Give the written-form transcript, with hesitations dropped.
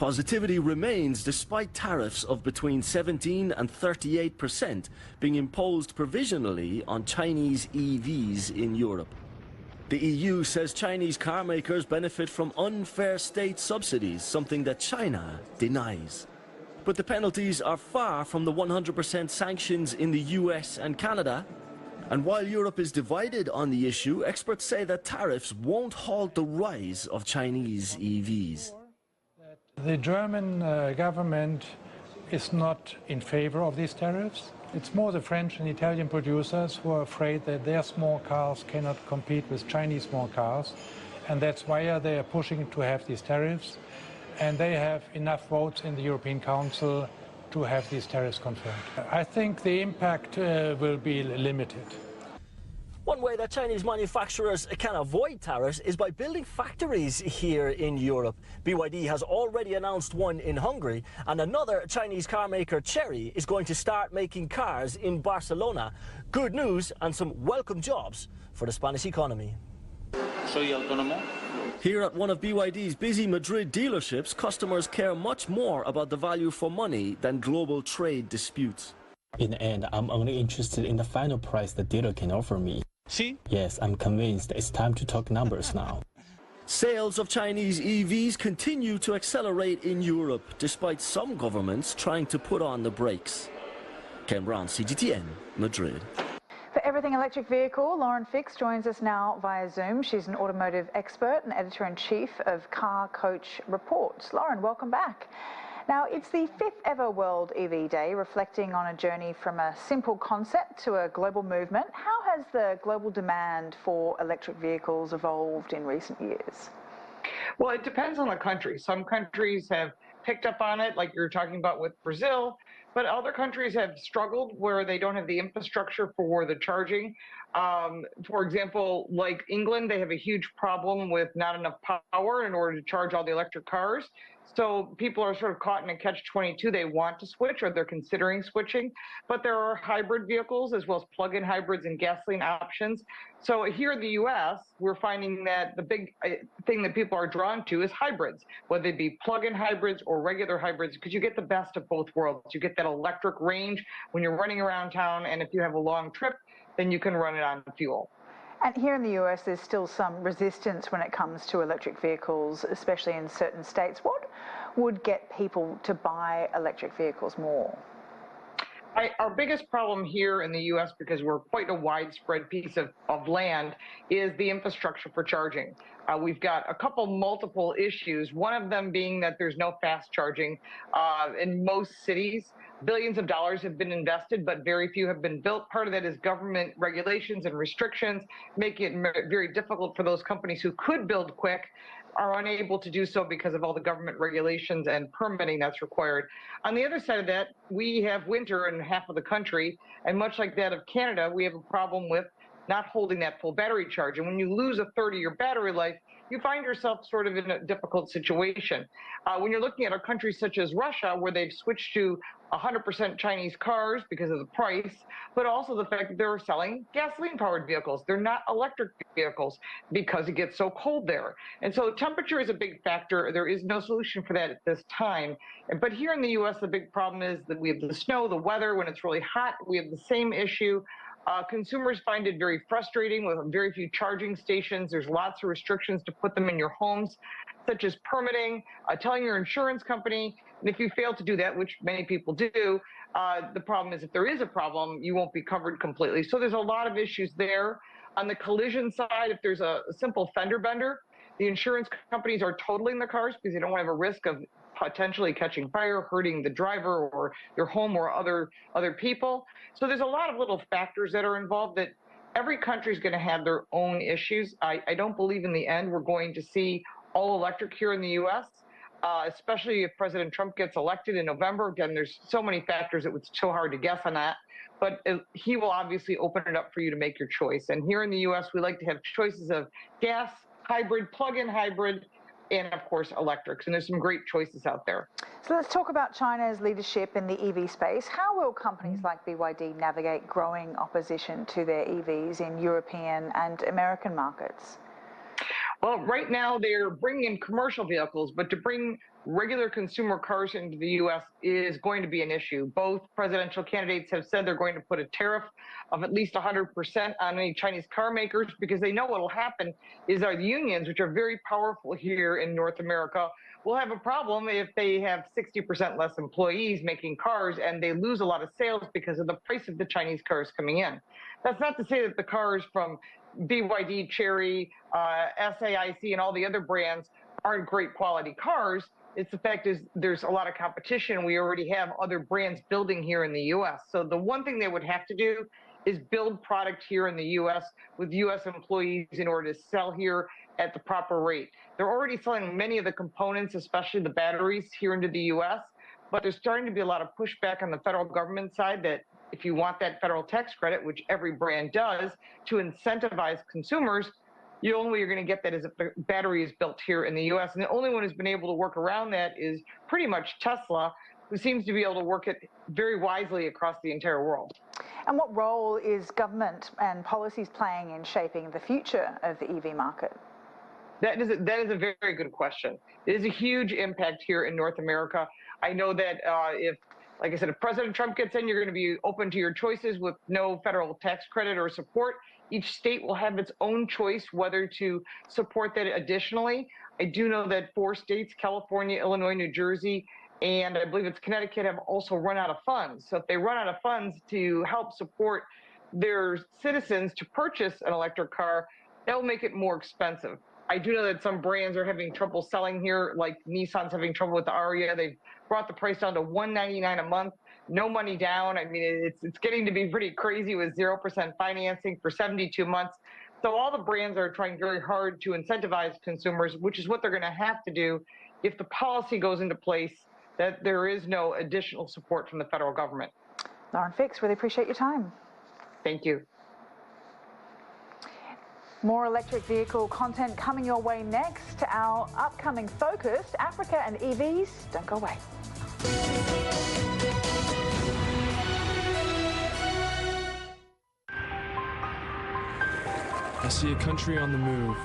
Positivity remains despite tariffs of between 17 and 38% being imposed provisionally on Chinese EVs in Europe. The EU says Chinese car makers benefit from unfair state subsidies, something that China denies. But the penalties are far from the 100% sanctions in the US and Canada. And while Europe is divided on the issue, experts say that tariffs won't halt the rise of Chinese EVs. The German government is not in favor of these tariffs. It's more the French and Italian producers who are afraid that their small cars cannot compete with Chinese small cars, and that's why they are pushing to have these tariffs. And they have enough votes in the European Council to have these tariffs confirmed. I think the impact will be limited. One way that Chinese manufacturers can avoid tariffs is by building factories here in Europe. BYD has already announced one in Hungary, and another Chinese car maker, Chery, is going to start making cars in Barcelona. Good news and some welcome jobs for the Spanish economy. Soy autónomo. Here at one of BYD's busy Madrid dealerships, customers care much more about the value for money than global trade disputes. In the end, I'm only interested in the final price the dealer can offer me. Sí. Yes, I'm convinced it's time to talk numbers now. Sales of Chinese EVs continue to accelerate in Europe, despite some governments trying to put on the brakes. Ken Brown, CGTN, Madrid. For Everything Electric Vehicle, Lauren Fix joins us now via Zoom. She's an automotive expert and editor-in-chief of Car Coach Reports. Lauren, welcome back. Now, it's the 5th ever World EV Day, reflecting on a journey from a simple concept to a global movement. How has the global demand for electric vehicles evolved in recent years? Well, it depends on the country. Some countries have picked up on it, like you're talking about with Brazil, but other countries have struggled where they don't have the infrastructure for the charging. For example, like England, they have a huge problem with not enough power in order to charge all the electric cars. So people are sort of caught in a catch-22. They want to switch, or they're considering switching, but there are hybrid vehicles as well as plug-in hybrids and gasoline options. So here in the U.S., we're finding that the big thing that people are drawn to is hybrids, whether they be plug-in hybrids or regular hybrids, because you get the best of both worlds. You get that electric range when you're running around town, and if you have a long trip, then you can run it on fuel. And here in the US, there's still some resistance when it comes to electric vehicles, especially in certain states. What would get people to buy electric vehicles more? Our biggest problem here in the U.S., because we're quite a widespread piece of land, is the infrastructure for charging. We've got multiple issues, one of them being that there's no fast charging in most cities. Billions of dollars have been invested, but very few have been built. Part of that is government regulations and restrictions, making it very difficult for those companies who could build quick are unable to do so because of all the government regulations and permitting that's required. On the other side of that, we have winter in half of the country, and much like that of Canada, we have a problem with not holding that full battery charge. And when you lose a third of your battery life, you find yourself sort of in a difficult situation. When you're looking at a country such as Russia, where they've switched to 100% Chinese cars because of the price, but also the fact that they're selling gasoline-powered vehicles. They're not electric vehicles because it gets so cold there. And so temperature is a big factor. There is no solution for that at this time. But here in the U.S., the big problem is that we have the snow, the weather. When it's really hot, we have the same issue. Consumers find it very frustrating with very few charging stations. There's lots of restrictions to put them in your homes, such as permitting, telling your insurance company, and if you fail to do that, which many people do, the problem is if there is a problem, you won't be covered completely. So there's a lot of issues there. On the collision side, if there's a simple fender bender, the insurance companies are totaling the cars because they don't want to have a risk of potentially catching fire, hurting the driver or their home or other people. So there's a lot of little factors that are involved that every country is going to have their own issues. I don't believe in the end we're going to see all electric here in the U.S., especially if President Trump gets elected in November. Again, there's so many factors, it's so hard to guess on that. But he will obviously open it up for you to make your choice. And here in the U.S., we like to have choices of gas, hybrid, plug-in hybrid, and of course electrics, and there's some great choices out there. So let's talk about China's leadership in the EV space. How will companies like BYD navigate growing opposition to their EVs in European and American markets? Well, right now they're bringing in commercial vehicles, but to bring regular consumer cars into the U.S. is going to be an issue. Both presidential candidates have said they're going to put a tariff of at least 100% on any Chinese car makers because they know what will happen is our unions, which are very powerful here in North America, will have a problem if they have 60% less employees making cars and they lose a lot of sales because of the price of the Chinese cars coming in. That's not to say that the cars from BYD, Chery, SAIC, and all the other brands aren't great quality cars. It's the fact is there's a lot of competition. We already have other brands building here in the U.S. So the one thing they would have to do is build product here in the U.S. with U.S. employees in order to sell here at the proper rate. They're already selling many of the components, especially the batteries, here into the U.S., but there's starting to be a lot of pushback on the federal government side that if you want that federal tax credit, which every brand does, to incentivize consumers, the only way you're going to get that is if the battery is built here in the U.S. And the only one who's been able to work around that is pretty much Tesla, who seems to be able to work it very wisely across the entire world. And what role is government and policies playing in shaping the future of the EV market? That is a very good question. It is a huge impact here in North America. I know that like I said, if President Trump gets in, you're going to be open to your choices with no federal tax credit or support. Each state will have its own choice whether to support that additionally. I do know that 4 states, California, Illinois, New Jersey, and I believe it's Connecticut, have also run out of funds. So if they run out of funds to help support their citizens to purchase an electric car, that will make it more expensive. I do know that some brands are having trouble selling here, like Nissan's having trouble with the Aria. They've brought the price down to $199 a month, no money down. I mean, it's getting to be pretty crazy with 0% financing for 72 months. So all the brands are trying very hard to incentivize consumers, which is what they're going to have to do if the policy goes into place that there is no additional support from the federal government. Lauren Fix, really appreciate your time. Thank you. More electric vehicle content coming your way next. Our upcoming focus, Africa and EVs. Don't go away. I see a country on the move.